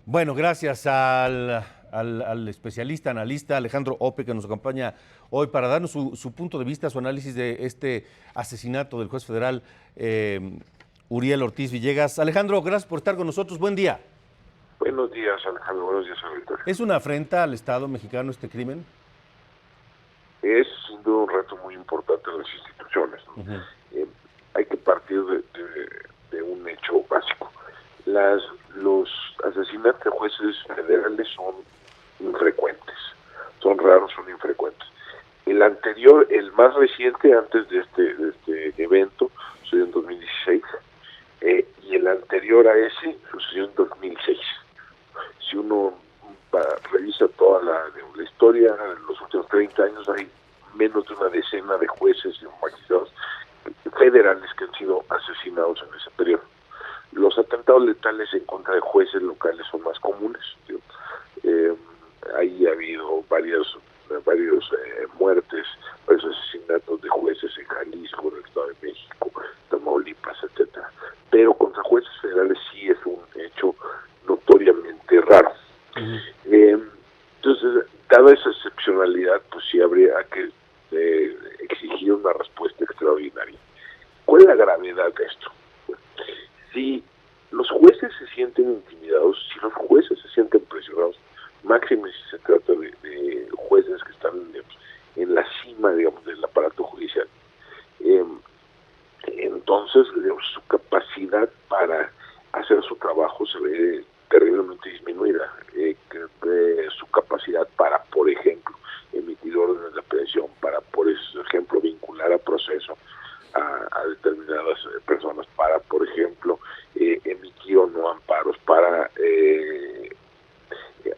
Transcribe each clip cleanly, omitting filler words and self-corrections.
Bueno, gracias al especialista, analista Alejandro Ope, que nos acompaña hoy para darnos su punto de vista, su análisis de este asesinato del juez federal Uriel Ortiz Villegas. Alejandro, gracias por estar con nosotros. Buen día. Buenos días, Alejandro. Buenos días, Víctor. ¿Es una afrenta al Estado mexicano este crimen? Es sin duda un reto muy importante en las instituciones, ¿no? Hay que partir de un hecho básico. Los asesinatos de jueces federales son infrecuentes, son raros, son infrecuentes. El anterior, el más reciente antes de este evento, sucedió en 2016, y el anterior a ese sucedió en 2006. Si uno revisa toda la historia, en los últimos 30 años hay menos de una decena de jueces y magistrados federales que han sido asesinados en ese periodo. Los atentados letales en contra de jueces locales son más comunes. Ahí ha habido varios muertes, varios asesinatos de jueces en Jalisco, en el Estado de México, Tamaulipas, etcétera. Pero contra jueces federales sí es un hecho notoriamente raro. Entonces, dada esa excepcionalidad, pues sí habría que exigir una respuesta extraordinaria. ¿Cuál es la gravedad de esto? Si los jueces se sienten intimidados, si los jueces se sienten presionados, máximo si se trata de jueces que están, digamos, en la cima, digamos, del aparato judicial, entonces, digamos, su capacidad para hacer su trabajo se ve terriblemente disminuida. Su capacidad para, por ejemplo, emitir órdenes de aprehensión, para, por ejemplo, vincular a proceso a determinadas personas, para, por ejemplo, emitir o no amparos, para, es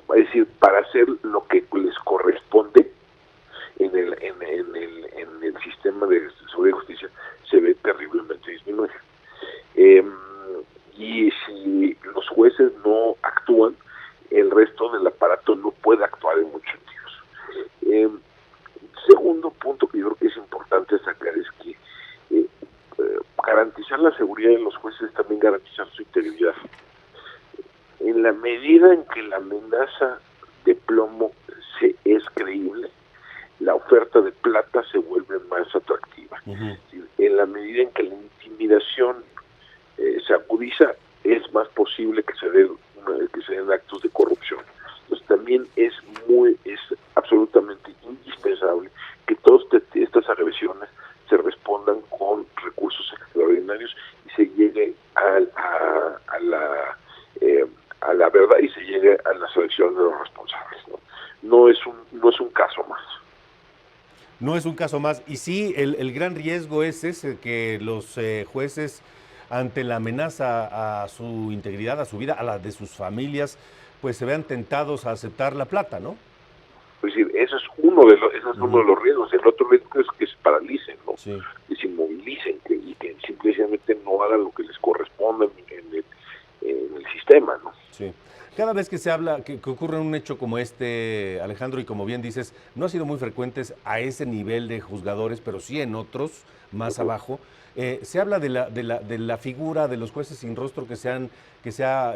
decir, para hacer lo que les corresponde en el sistema de seguridad y justicia, se ve terriblemente disminuida. Y si los jueces no actúan, el resto del aparato no puede actuar en muchos sentidos. Segundo punto que yo creo que es importante sacar es que garantizar la seguridad de los jueces es también garantizar su integridad. En la medida en que la amenaza de plomo es creíble, la oferta de plata se vuelve más atractiva. En la medida en que la intimidación se agudiza, es más posible que se den actos de corrupción. Entonces también es absolutamente indispensable que todas estas agresiones se respondan con recursos extraordinarios y se llegue a la verdad y se llegue a la selección de los responsables, ¿no? No es un caso más. No es un caso más. Y sí, el gran riesgo es ese, que los jueces, ante la amenaza a su integridad, a su vida, a la de sus familias, pues se vean tentados a aceptar la plata, ¿no? Es decir, ese es uno de los riesgos. El otro riesgo es que se paralicen, ¿no? Sí. Que se inmovilicen, y que simplemente no hagan lo que les corresponde en el sistema, ¿no? Sí. Cada vez que se habla, que ocurre un hecho como este, Alejandro, y como bien dices, no ha sido muy frecuentes a ese nivel de juzgadores, pero sí en otros, más abajo, se habla de la figura de los jueces sin rostro que se ha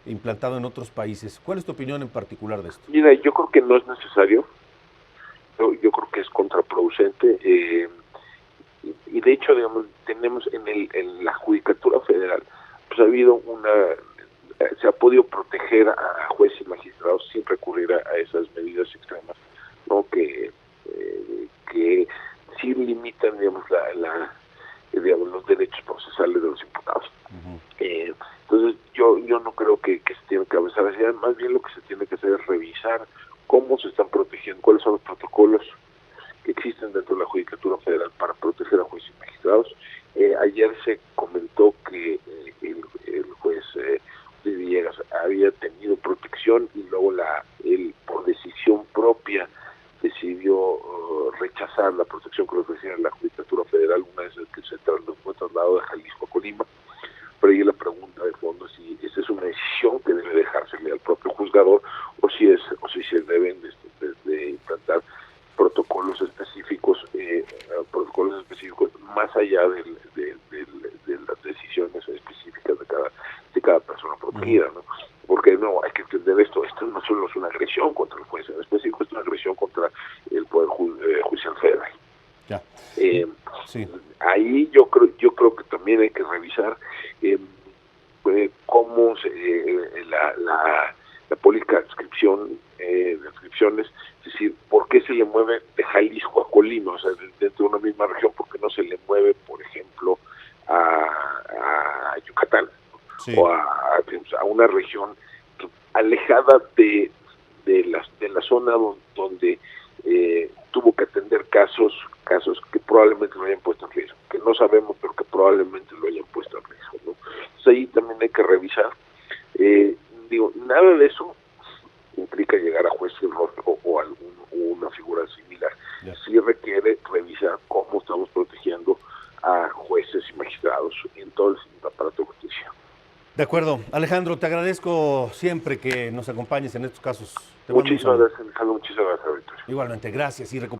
implantado en otros países. ¿Cuál es tu opinión en particular de esto? Mira, yo creo que no es necesario. Yo creo que es contraproducente. Y de hecho, digamos, tenemos en la Judicatura Federal, pues ha habido se ha podido proteger a jueces y magistrados sin recurrir a esas medidas extremas, ¿no? Que sí limitan, digamos, digamos, los derechos procesales de los imputados. Entonces yo no creo que se tiene que avanzar hacia, más bien lo que se tiene que hacer es revisar cómo se están protegiendo, cuáles son los protocolos que existen dentro de la Judicatura Federal para proteger a jueces y magistrados. Ayer se comentó que el juez Villegas había tenido protección y luego él por decisión propia decidió rechazar la protección que le ofrecía la Judicatura Federal una vez que fue trasladado de Jalisco a Colima. Pero ahí la pregunta de fondo es si esa es una decisión que debe dejársele al propio juzgador o si se deben de implantar protocolos específicos más allá de las decisiones específicas de cada persona protegida, ¿no? Porque no hay que entender esto no solo es una agresión contra el juez en específico, es una agresión contra el Poder Judicial Federal. Ya. Sí. Ahí yo creo que también hay que revisar cómo la política de adscripciones, es decir, por qué se le mueve de Jalisco a Colima, o sea, dentro de una misma región, porque no se le mueve, por ejemplo, a Yucatán, Sí. o a una región alejada de la zona donde tuvo que atender casos que probablemente lo hayan puesto en riesgo, que no sabemos, pero que probablemente lo hayan puesto en riesgo, ¿no? Entonces ahí también hay que revisar. Nada de eso implica llegar a juez o una figura similar. Ya. Sí requiere revisar cómo estamos protegiendo a jueces y magistrados en todo el aparato de justicia. De acuerdo. Alejandro, te agradezco siempre que nos acompañes en estos casos. Te mando un Muchísimas saludo. gracias, Alejandro. Muchísimas gracias, Víctor. Igualmente, gracias y